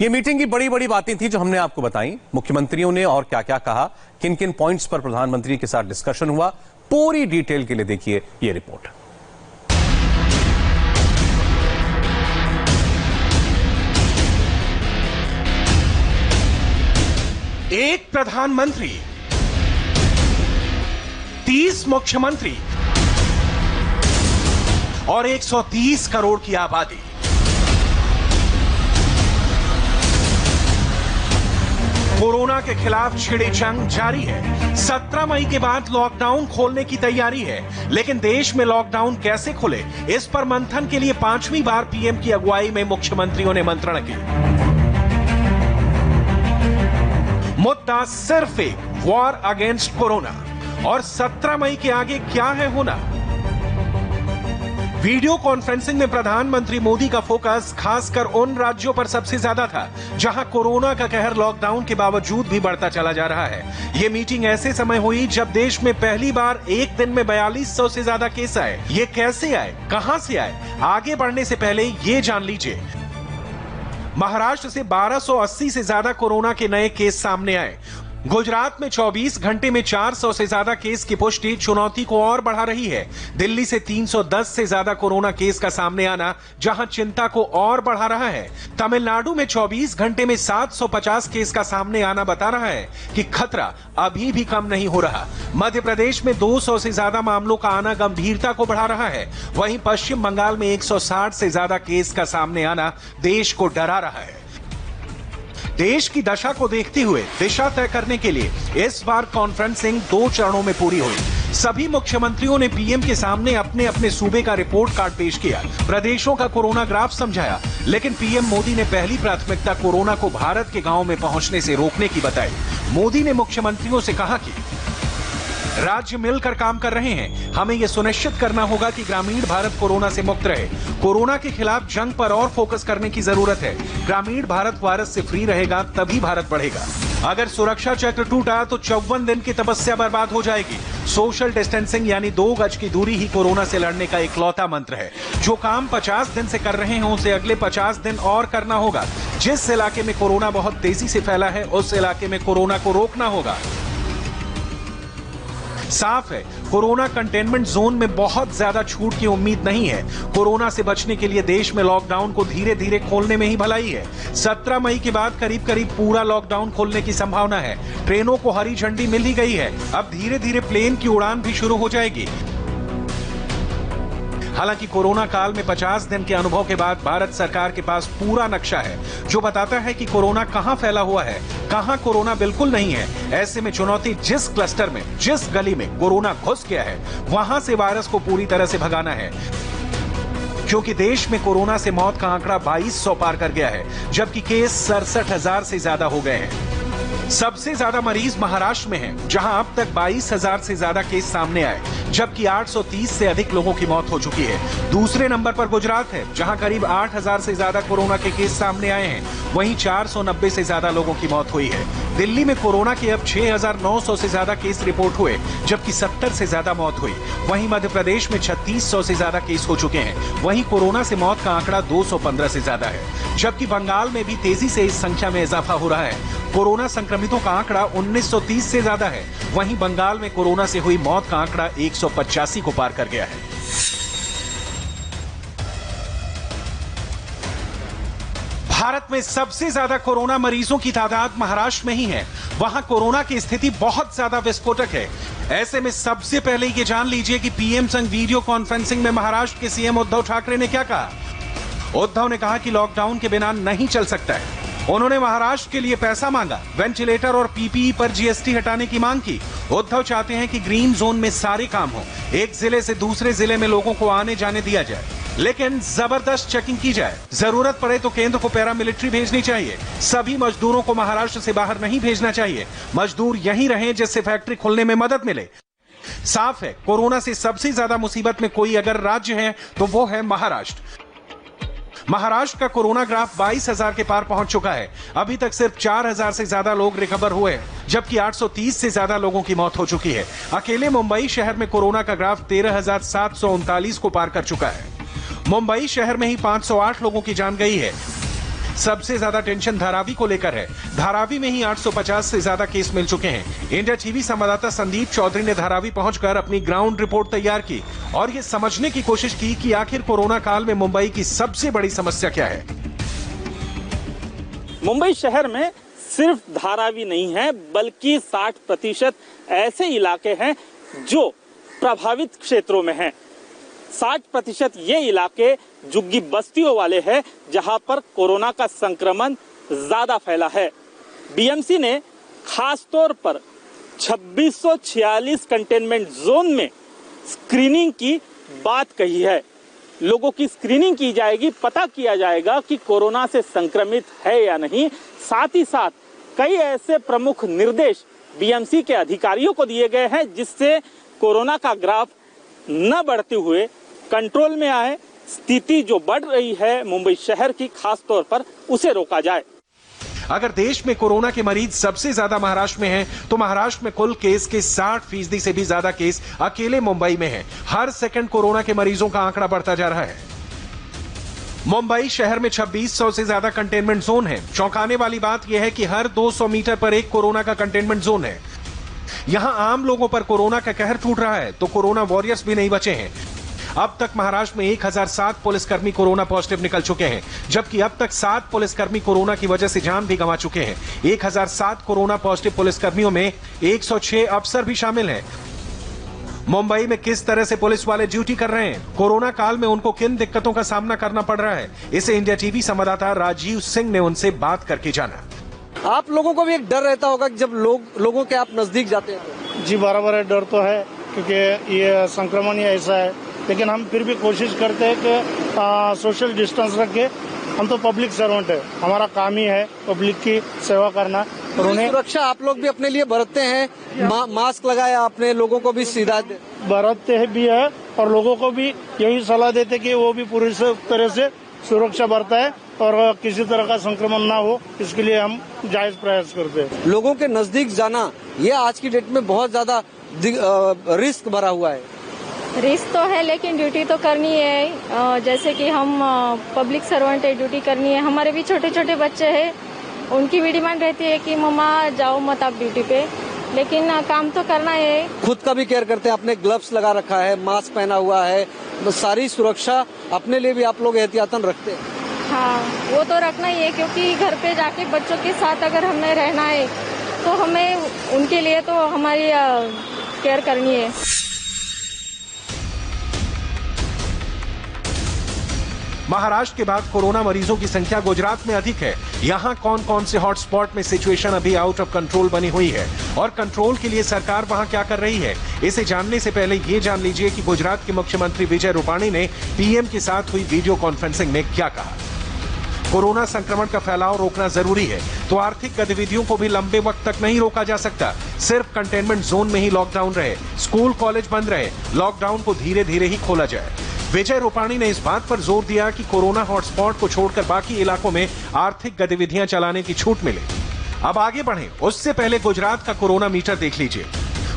ये मीटिंग की बड़ी बड़ी बातें थी जो हमने आपको बताई। मुख्यमंत्रियों ने और क्या क्या कहा, किन किन पॉइंट्स पर प्रधानमंत्री के साथ डिस्कशन हुआ, पूरी डिटेल के लिए देखिए ये रिपोर्ट। एक प्रधानमंत्री, 30 मुख्यमंत्री और 130 करोड़ की आबादी। कोरोना के खिलाफ छिड़ी जंग जारी है। 17 मई के बाद लॉकडाउन खोलने की तैयारी है, लेकिन देश में लॉकडाउन कैसे खुले, इस पर मंथन के लिए 5वीं बार पीएम की अगुवाई में मुख्यमंत्रियों ने मंत्रणा की। मुद्दा सिर्फ एक, वॉर अगेंस्ट कोरोना। और 17 मई के आगे क्या है होना। वीडियो कॉन्फ्रेंसिंग में प्रधानमंत्री मोदी का फोकस खासकर उन राज्यों पर सबसे ज्यादा था जहां कोरोना का कहर लॉकडाउन के बावजूद भी बढ़ता चला जा रहा है। ये मीटिंग ऐसे समय हुई जब देश में पहली बार एक दिन में 4200 से ज्यादा केस आए। ये कैसे आए, कहां से आए, आगे बढ़ने से पहले ये जान लीजिए। महाराष्ट्र से 1280 से ज्यादा कोरोना के नए केस सामने आए। गुजरात में 24 घंटे में 400 से ज्यादा केस की पुष्टि चुनौती को और बढ़ा रही है। दिल्ली से 310 से ज्यादा कोरोना केस का सामने आना जहां चिंता को और बढ़ा रहा है। तमिलनाडु में 24 घंटे में 750 केस का सामने आना बता रहा है कि खतरा अभी भी कम नहीं हो रहा। मध्य प्रदेश में 200 से ज्यादा मामलों का आना गंभीरता को बढ़ा रहा है। वहीं पश्चिम बंगाल में 160 से ज्यादा केस का सामने आना देश को डरा रहा है। देश की दशा को देखते हुए दिशा तय करने के लिए इस बार कॉन्फ्रेंसिंग 2 चरणों में पूरी हुई। सभी मुख्यमंत्रियों ने पीएम के सामने अपने अपने सूबे का रिपोर्ट कार्ड पेश किया, प्रदेशों का कोरोना ग्राफ समझाया, लेकिन पीएम मोदी ने पहली प्राथमिकता कोरोना को भारत के गांव में पहुंचने से रोकने की बताई। मोदी ने मुख्यमंत्रियों से कहा कि राज्य मिलकर काम कर रहे हैं। हमें यह सुनिश्चित करना होगा कि ग्रामीण भारत कोरोना से मुक्त रहे। कोरोना के खिलाफ जंग पर और फोकस करने की जरूरत है। ग्रामीण भारत वायरस से फ्री रहेगा तभी भारत बढ़ेगा। अगर सुरक्षा चक्र टूटा तो 54 दिन की तपस्या बर्बाद हो जाएगी। सोशल डिस्टेंसिंग यानी 2 गज की दूरी ही कोरोना से लड़ने का इकलौता मंत्र है। जो काम 50 दिन से कर रहे हैं उसे अगले 50 दिन और करना होगा। जिस इलाके में कोरोना बहुत तेजी से फैला है उस इलाके में कोरोना को रोकना होगा। साफ है, कोरोना कंटेनमेंट जोन में बहुत ज्यादा छूट की उम्मीद नहीं है। कोरोना से बचने के लिए देश में लॉकडाउन को धीरे धीरे खोलने में ही भलाई है। 17 मई के बाद करीब करीब पूरा लॉकडाउन खोलने की संभावना है। ट्रेनों को हरी झंडी मिल ही गई है। अब धीरे धीरे प्लेन की उड़ान भी शुरू हो जाएगी। हालांकि कोरोना काल में 50 दिन के अनुभव के बाद भारत सरकार के पास पूरा नक्शा है जो बताता है कि कोरोना कहां फैला हुआ है, कहां कोरोना बिल्कुल नहीं है। ऐसे में चुनौती जिस क्लस्टर में, जिस गली में कोरोना घुस गया है वहां से वायरस को पूरी तरह से भगाना है। क्योंकि देश में कोरोना से मौत का आंकड़ा 2200 पार कर गया है, जबकि केस 67,000 से ज्यादा हो गए हैं। सबसे ज्यादा मरीज महाराष्ट्र में हैं, जहां अब तक 22,000 से ज्यादा केस सामने आए, जबकि 830 से अधिक लोगों की मौत हो चुकी है। दूसरे नंबर पर गुजरात है, जहां करीब 8,000 से ज्यादा कोरोना के केस सामने आए हैं। वहीं 490 से ज्यादा लोगों की मौत हुई है। दिल्ली में कोरोना के अब 6,900 से ज्यादा केस रिपोर्ट हुए, जबकि 70 से ज्यादा मौत हुई। वहीं मध्य प्रदेश में 3600 से ज्यादा केस हो चुके हैं। वहीं कोरोना से मौत का आंकड़ा 215 से ज्यादा है, जबकि बंगाल में भी तेजी से इस संख्या में इजाफा हो रहा है। कोरोना संक्रमितों का आंकड़ा 1930 से ज्यादा है। वहीं बंगाल में कोरोना से हुई मौत का आंकड़ा 185 को पार कर गया है। भारत में सबसे ज्यादा कोरोना मरीजों की तादाद महाराष्ट्र में ही है। वहां कोरोना की स्थिति बहुत ज्यादा विस्फोटक है। ऐसे में सबसे पहले ये जान लीजिए कि पीएम संग वीडियो कॉन्फ्रेंसिंग में महाराष्ट्र के सीएम उद्धव ठाकरे ने क्या कहा। उद्धव ने कहा कि लॉकडाउन के बिना नहीं चल सकता है। उन्होंने महाराष्ट्र के लिए पैसा मांगा, वेंटिलेटर और पीपीई पर जीएसटी हटाने की मांग की। उद्धव चाहते हैं कि ग्रीन जोन में सारे काम हो, एक जिले से दूसरे जिले में लोगों को आने जाने दिया जाए, लेकिन जबरदस्त चेकिंग की जाए। जरूरत पड़े तो केंद्र को पैरामिलिट्री भेजनी चाहिए। सभी मजदूरों को महाराष्ट्र से बाहर नहीं भेजना चाहिए। मजदूर यहीं रहें जिससे फैक्ट्री खुलने में मदद मिले। साफ है, कोरोना से सबसे ज्यादा मुसीबत में कोई अगर राज्य है तो वो है महाराष्ट्र। महाराष्ट्र का कोरोना ग्राफ 22,000 के पार पहुंच चुका है। अभी तक सिर्फ 4,000 से ज्यादा लोग रिकवर हुए हैं, जबकि 830 से ज्यादा लोगों की मौत हो चुकी है। अकेले मुंबई शहर में कोरोना का ग्राफ 13,739 को पार कर चुका है। मुंबई शहर में ही 508 लोगों की जान गई है। सबसे ज्यादा टेंशन धारावी को लेकर है। धारावी में ही 850 से ज्यादा केस मिल चुके हैं। इंडिया टीवी संवाददाता संदीप चौधरी ने धारावी पहुंचकर अपनी ग्राउंड रिपोर्ट तैयार की और ये समझने की कोशिश की कि आखिर कोरोना काल में मुंबई की सबसे बड़ी समस्या क्या है। मुंबई शहर में सिर्फ धारावी नहीं है, बल्कि 60% ऐसे इलाके हैं जो प्रभावित क्षेत्रों में हैं। 60% ये इलाके झुग्गी बस्तियों वाले हैं, जहां पर कोरोना का संक्रमण ज्यादा फैला है। बीएमसी ने खास तौर पर 2646 कंटेनमेंट जोन में स्क्रीनिंग की बात कही है। लोगों की स्क्रीनिंग की जाएगी, पता किया जाएगा कि कोरोना से संक्रमित है या नहीं। साथ ही साथ कई ऐसे प्रमुख निर्देश बीएमसी के अधिकारियों को दिए गए हैं जिससे कोरोना का ग्राफ न बढ़ते हुए कंट्रोल में आए। स्थिति जो बढ़ रही है मुंबई शहर की खास तौर पर, उसे रोका जाए। अगर देश में कोरोना के मरीज सबसे ज्यादा महाराष्ट्र में हैं, तो महाराष्ट्र में कुल केस के 60% से भी ज्यादा केस अकेले मुंबई में हैं। हर सेकंड कोरोना के मरीजों का आंकड़ा बढ़ता जा रहा है। मुंबई शहर में 2600 से ज्यादा कंटेनमेंट जोन है। चौंकाने वाली बात यह है कि हर 200 मीटर पर एक कोरोना का कंटेनमेंट जोन है। यहां आम लोगों पर कोरोना का कहर टूट रहा है, तो कोरोना वॉरियर्स भी नहीं बचे हैं। अब तक महाराष्ट्र में 1007 पुलिसकर्मी कोरोना पॉजिटिव निकल चुके हैं, जबकि अब तक 7 पुलिसकर्मी कोरोना की वजह से जान भी गंवा चुके हैं। 1007 कोरोना पॉजिटिव पुलिसकर्मियों में 106 अफसर भी शामिल हैं। मुंबई में किस तरह से पुलिस वाले ड्यूटी कर रहे हैं, कोरोना काल में उनको किन दिक्कतों का सामना करना पड़ रहा है, इसे इंडिया टीवी संवाददाता राजीव सिंह ने उनसे बात करके जाना। आप लोगों को भी एक डर रहता होगा कि जब लोगों के आप नजदीक जाते हैं। जी बराबर है, डर तो है, क्योंकि ये संक्रमण ही ऐसा है। लेकिन हम फिर भी कोशिश करते हैं कि सोशल डिस्टेंस रख के, हम तो पब्लिक सर्वेंट है, हमारा काम ही है पब्लिक की सेवा करना। और उन्हें सुरक्षा आप लोग भी अपने लिए बरतते हैं, मास्क लगाया आपने, लोगों को भी सीधा बरतते हैं भी है और लोगों को भी यही सलाह देते कि वो भी पूरी तरह से सुरक्षा बरताए और किसी तरह का संक्रमण ना हो, इसके लिए हम जायज प्रयास करते हैं। लोगों के नजदीक जाना ये आज की डेट में बहुत ज्यादा रिस्क भरा हुआ है। रिस्क तो है, लेकिन ड्यूटी तो करनी है। जैसे कि हम पब्लिक सर्वेंट है, ड्यूटी करनी है। हमारे भी छोटे छोटे बच्चे हैं, उनकी भी डिमांड रहती है कि मम्मा जाओ मत आप ड्यूटी पे, लेकिन काम तो करना है। खुद का भी केयर करते हैं, आपने ग्लव्स लगा रखा है, मास्क पहना हुआ है, तो सारी सुरक्षा अपने लिए भी आप लोग एहतियातन रखते हैं। हाँ, वो तो रखना ही है, क्योंकि घर पे जाके बच्चों के साथ अगर हमें रहना है तो हमें उनके लिए तो हमारी केयर करनी है। महाराष्ट्र के बाद कोरोना मरीजों की संख्या गुजरात में अधिक है। यहाँ कौन कौन से हॉटस्पॉट में सिचुएशन अभी आउट ऑफ कंट्रोल बनी हुई है और कंट्रोल के लिए सरकार वहाँ क्या कर रही है, इसे जानने से पहले ये जान लीजिए कि गुजरात के मुख्यमंत्री विजय रूपाणी ने पीएम के साथ हुई वीडियो कॉन्फ्रेंसिंग में क्या कहा। कोरोना संक्रमण का फैलाव रोकना जरूरी है, तो आर्थिक गतिविधियों को भी लंबे वक्त तक नहीं रोका जा सकता। सिर्फ कंटेनमेंट जोन में ही लॉकडाउन रहे, स्कूल कॉलेज बंद रहे, लॉकडाउन को धीरे धीरे ही खोला जाए। विजय रूपाणी ने इस बात पर जोर दिया कि कोरोना हॉटस्पॉट को छोड़कर बाकी इलाकों में आर्थिक गतिविधियां चलाने की छूट मिले। अब आगे बढ़ें, उससे पहले गुजरात का कोरोना मीटर देख लीजिए।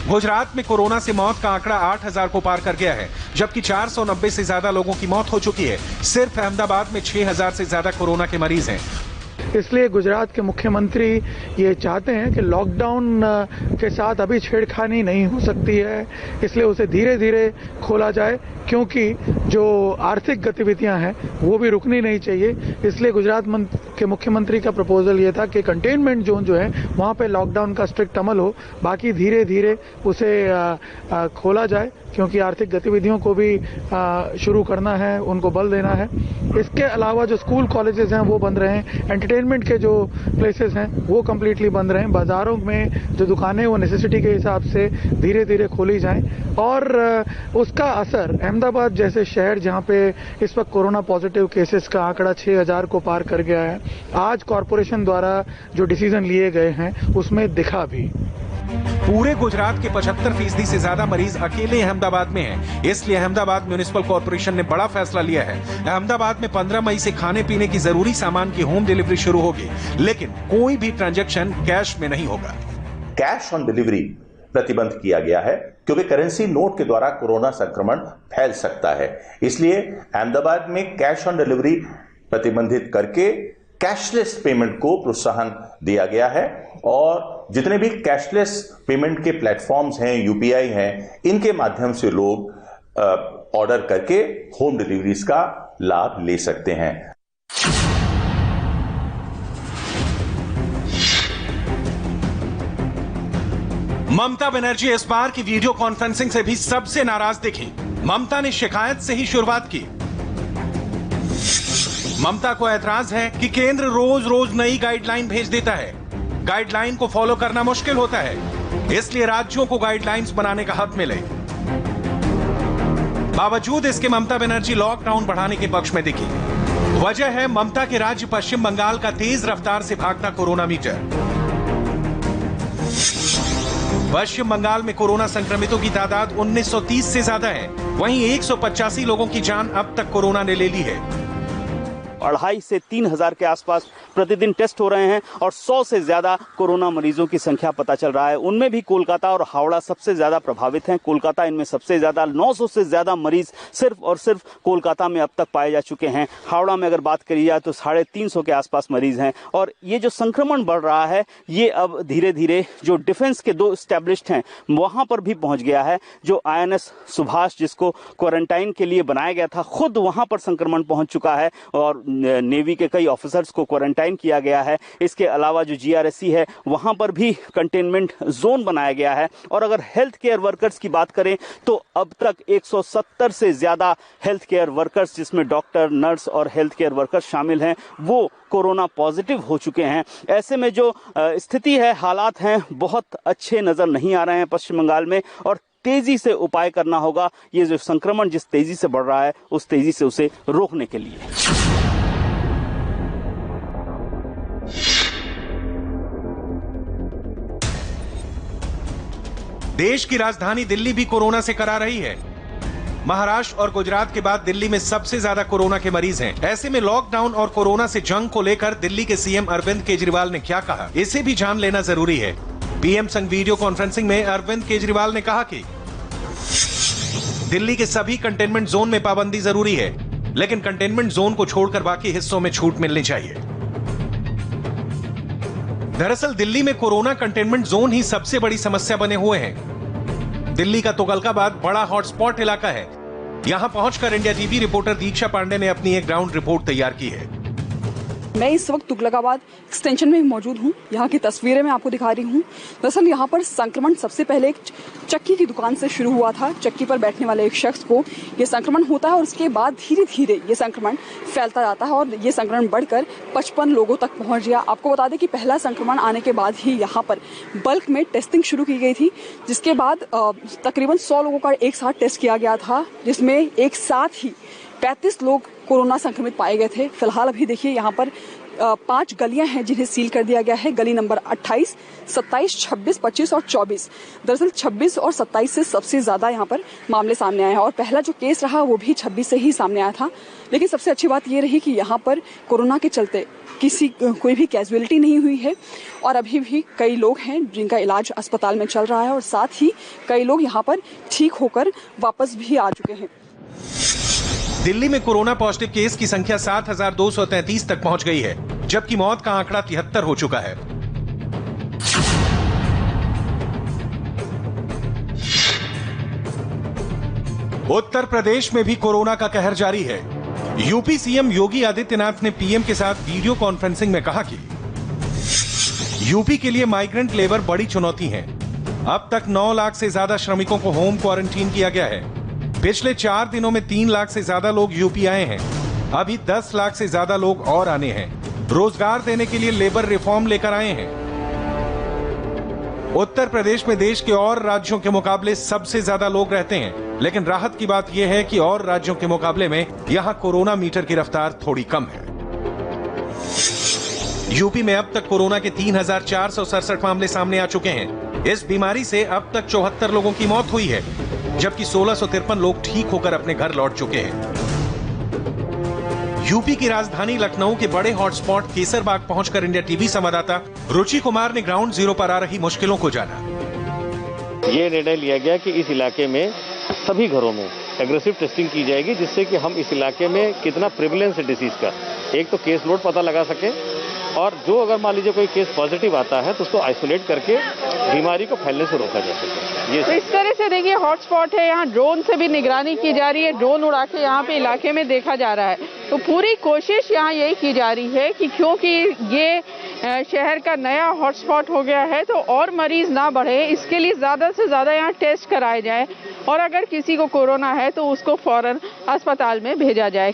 गुजरात में कोरोना से मौत का आंकड़ा 8000 को पार कर गया है, जबकि 490 से ज्यादा लोगों की मौत हो चुकी है। सिर्फ अहमदाबाद में 6000 से ज्यादा कोरोना के मरीज हैं। इसलिए गुजरात के मुख्यमंत्री ये चाहते हैं कि लॉकडाउन के साथ अभी छेड़खानी नहीं हो सकती है, इसलिए उसे धीरे धीरे खोला जाए, क्योंकि जो आर्थिक गतिविधियां हैं वो भी रुकनी नहीं चाहिए। इसलिए गुजरात के मुख्यमंत्री का प्रपोजल ये था कि कंटेनमेंट जोन जो है वहाँ पे लॉकडाउन का स्ट्रिक्ट अमल हो, बाकी धीरे धीरे उसे खोला जाए, क्योंकि आर्थिक गतिविधियों को भी शुरू करना है, उनको बल देना है। इसके अलावा जो स्कूल कॉलेजेस हैं वो बंद रहें, एंटरटेनमेंट के जो प्लेसेस हैं वो कम्प्लीटली बंद रहें, बाजारों में जो दुकानें वो नेसेसिटी के हिसाब से धीरे धीरे खोली जाएं और उसका असर अहमदाबाद जैसे शहर जहां पे इस वक्त कोरोना पॉजिटिव केसेस का आंकड़ा 6000 को पार कर गया है, आज कॉरपोरेशन द्वारा जो डिसीजन लिए गए हैं उसमें दिखा भी। पूरे गुजरात के 75% से ज्यादा मरीज अकेले अहमदाबाद में हैं। इसलिए अहमदाबाद म्युनिसिपल कॉर्पोरेशन ने बड़ा फैसला लिया है। अहमदाबाद में 15 मई से खाने पीने की जरूरी सामान की होम डिलीवरी शुरू होगी, लेकिन कोई भी ट्रांजैक्शन कैश में नहीं होगा। कैश ऑन डिलीवरी प्रतिबंध किया गया है, क्योंकि करेंसी नोट के द्वारा कोरोना संक्रमण फैल सकता है। इसलिए अहमदाबाद में कैश ऑन डिलीवरी प्रतिबंधित करके कैशलेस पेमेंट को प्रोत्साहन दिया गया है और जितने भी कैशलेस पेमेंट के प्लेटफॉर्म्स हैं, यूपीआई हैं, इनके माध्यम से लोग ऑर्डर करके होम डिलीवरीज का लाभ ले सकते हैं। ममता बनर्जी इस बार की वीडियो कॉन्फ्रेंसिंग से भी सबसे नाराज दिखी। ममता ने शिकायत से ही शुरुआत की। ममता को ऐतराज है कि केंद्र रोज रोज नई गाइडलाइन भेज देता है। गाइडलाइन को फॉलो करना मुश्किल होता है, इसलिए राज्यों को गाइडलाइंस बनाने का हक मिले। बावजूद इसके ममता बनर्जी लॉकडाउन बढ़ाने के पक्ष में दिखी। वजह है ममता के राज्य पश्चिम बंगाल का तेज रफ्तार से भागता कोरोना मीटर। पश्चिम बंगाल में कोरोना संक्रमितों की तादाद 1930 से ज्यादा है। वहीं 185 लोगों की जान अब तक कोरोना ने ले ली है। 2,500 से 3,000 के आसपास प्रतिदिन टेस्ट हो रहे हैं और 100 से ज्यादा कोरोना मरीजों की संख्या पता चल रहा है। उनमें भी कोलकाता और हावड़ा सबसे ज्यादा प्रभावित हैं। कोलकाता इनमें सबसे ज्यादा, 900 से ज्यादा मरीज सिर्फ और सिर्फ कोलकाता में अब तक पाए जा चुके हैं। हावड़ा में अगर बात करी जाए तो 350 के आसपास मरीज हैं। और ये जो संक्रमण बढ़ रहा है ये अब धीरे धीरे जो डिफेंस के 2 एस्टेब्लिश्ड हैं वहां पर भी पहुंच गया है। जो INS सुभाष जिसको क्वारंटाइन के लिए बनाया गया था, खुद वहां पर संक्रमण पहुंच चुका है और नेवी के कई ऑफिसर्स को क्वारंटाइन किया गया है। इसके अलावा जो GRSC है वहां पर भी कंटेनमेंट जोन बनाया गया है। और अगर हेल्थ केयर वर्कर्स की बात करें तो अब तक 170 से ज्यादा हेल्थ केयर वर्कर्स, जिसमें डॉक्टर, नर्स और हेल्थ केयर वर्कर्स शामिल हैं, वो कोरोना पॉजिटिव हो चुके हैं। ऐसे में जो स्थिति है, हालात हैं, बहुत अच्छे नजर नहीं आ रहे हैं पश्चिम बंगाल में और तेजी से उपाय करना होगा। ये जो संक्रमण जिस तेजी से बढ़ रहा है उस तेजी से उसे रोकने के लिए। देश की राजधानी दिल्ली भी कोरोना से करा रही है। महाराष्ट्र और गुजरात के बाद दिल्ली में सबसे ज्यादा कोरोना के मरीज हैं। ऐसे में लॉकडाउन और कोरोना से जंग को लेकर दिल्ली के CM अरविंद केजरीवाल ने क्या कहा, इसे भी जान लेना जरूरी है। PM संग वीडियो कॉन्फ्रेंसिंग में अरविंद केजरीवाल ने कहा कि दिल्ली के सभी कंटेनमेंट जोन में पाबंदी जरूरी है, लेकिन कंटेनमेंट जोन को छोड़कर बाकी हिस्सों में छूट मिलनी चाहिए। दरअसल दिल्ली में कोरोना कंटेनमेंट जोन ही सबसे बड़ी समस्या बने हुए हैं। दिल्ली का तुगलकाबाद बड़ा हॉटस्पॉट इलाका है। यहां पहुंचकर इंडिया टीवी रिपोर्टर दीक्षा पांडे ने अपनी एक ग्राउंड रिपोर्ट तैयार की है। मैं इस वक्त तुगलकाबाद एक्सटेंशन में मौजूद हूँ। यहाँ की तस्वीरें मैं आपको दिखा रही हूँ। दरअसल यहाँ पर संक्रमण सबसे पहले एक चक्की की दुकान से शुरू हुआ था। चक्की पर बैठने वाले एक शख्स को ये संक्रमण होता है और उसके बाद धीरे धीरे ये संक्रमण फैलता जाता है और ये संक्रमण बढ़कर 55 लोगों तक पहुंच गया। आपको बता दें कि पहला संक्रमण आने के बाद ही यहाँ पर बल्क में टेस्टिंग शुरू की गई थी, जिसके बाद तकरीबन 100 लोगों का एक साथ टेस्ट किया गया था, जिसमें एक साथ ही 35 लोग कोरोना संक्रमित पाए गए थे। फिलहाल अभी देखिए यहाँ पर 5 गलियां हैं जिन्हें सील कर दिया गया है। गली नंबर 28, 27, 26, 25 और 24। दरअसल 26 और 27 से सबसे ज्यादा यहाँ पर मामले सामने आए हैं और पहला जो केस रहा वो भी 26 से ही सामने आया था। लेकिन सबसे अच्छी बात ये रही कि यहाँ पर कोरोना के चलते कोई भी कैजुअलिटी नहीं हुई है और अभी भी कई लोग हैं जिनका इलाज अस्पताल में चल रहा है और साथ ही कई लोग यहाँ पर ठीक होकर वापस भी आ चुके हैं। दिल्ली में कोरोना पॉजिटिव केस की संख्या 7,233 तक पहुंच गई है, जबकि मौत का आंकड़ा 73 हो चुका है। उत्तर प्रदेश में भी कोरोना का कहर जारी है। यूपी CM योगी आदित्यनाथ ने PM के साथ वीडियो कॉन्फ्रेंसिंग में कहा कि यूपी के लिए माइग्रेंट लेबर बड़ी चुनौती है। अब तक 9 लाख से ज्यादा श्रमिकों को होम क्वारंटीन किया गया है। पिछले 4 दिनों में 3 लाख से ज्यादा लोग यूपी आए हैं। अभी 10 लाख से ज्यादा लोग और आने हैं। रोजगार देने के लिए लेबर रिफॉर्म लेकर आए हैं। उत्तर प्रदेश में देश के और राज्यों के मुकाबले सबसे ज्यादा लोग रहते हैं, लेकिन राहत की बात यह है कि और राज्यों के मुकाबले में यहां कोरोना मीटर की रफ्तार थोड़ी कम है। यूपी में अब तक कोरोना के 3,467 मामले सामने आ चुके हैं। इस बीमारी से अब तक 74 लोगों की मौत हुई है, जबकि 1653 लोग ठीक होकर अपने घर लौट चुके हैं। यूपी की राजधानी लखनऊ के बड़े हॉटस्पॉट केसरबाग पहुंचकर इंडिया टीवी संवाददाता रुचि कुमार ने ग्राउंड जीरो पर आ रही मुश्किलों को जाना। ये निर्णय लिया गया कि इस इलाके में सभी घरों में एग्रेसिव टेस्टिंग की जाएगी, जिससे कि हम इस इलाके में कितना प्रिवलेंस है डिसीज का, एक तो केस लोड पता लगा सकें, और जो अगर मान लीजिए कोई केस पॉजिटिव आता है तो उसको आइसोलेट करके बीमारी को फैलने से रोका जा सके। ये तो इस तरह से देखिए हॉटस्पॉट है, यहाँ ड्रोन से भी निगरानी की जा रही है, ड्रोन उड़ा के यहाँ पे इलाके में देखा जा रहा है। तो पूरी कोशिश यहाँ यही की जा रही है कि क्योंकि ये शहर का नया हॉटस्पॉट हो गया है तो और मरीज ना बढ़े, इसके लिए ज़्यादा से ज़्यादा यहाँ टेस्ट कराए जाए और अगर किसी को कोरोना है तो उसको फौरन अस्पताल में भेजा जाए।